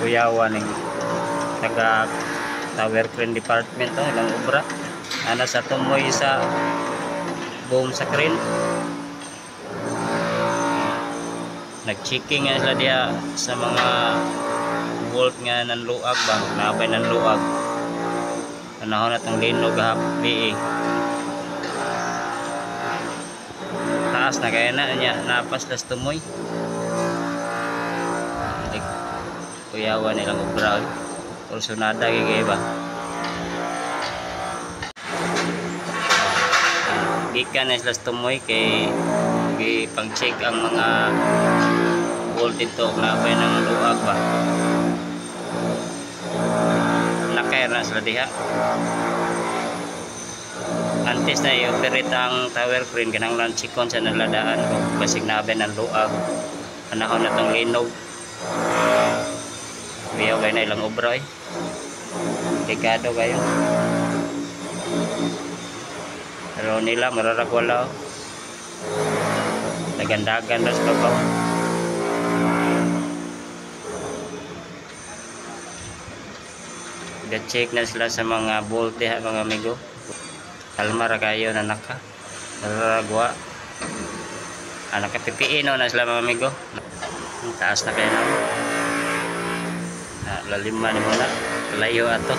kuyawan ng taga tower crane department to ilang obra ana sa tumoy sa boom sa crane. Nag-checking nga sila diya sa mga bolt nga nanluag ba nabay nanluag panahon na itong linog hapi taas na kaya na niya napas las tumoy kuyawan nilang obra kursunada gigay ba gikan na sila tumoy kay pang check ang mga bolt dito nabay ng luag ba nakaya na sila diha antes na i-operate ang tower crane kanang lansikon sa naladaan kung basig nabay ng luag panahon na itong linog biyaw kayo na ilang obra dekado kayo pero nila mararagwala nagandagan na sa babaw ga-check na sila sa mga bolt diha mga amigo kalmar kayo na naka nararagwa naka-PPE no na sila mga amigo taas na kayo na laliman mo na layo ato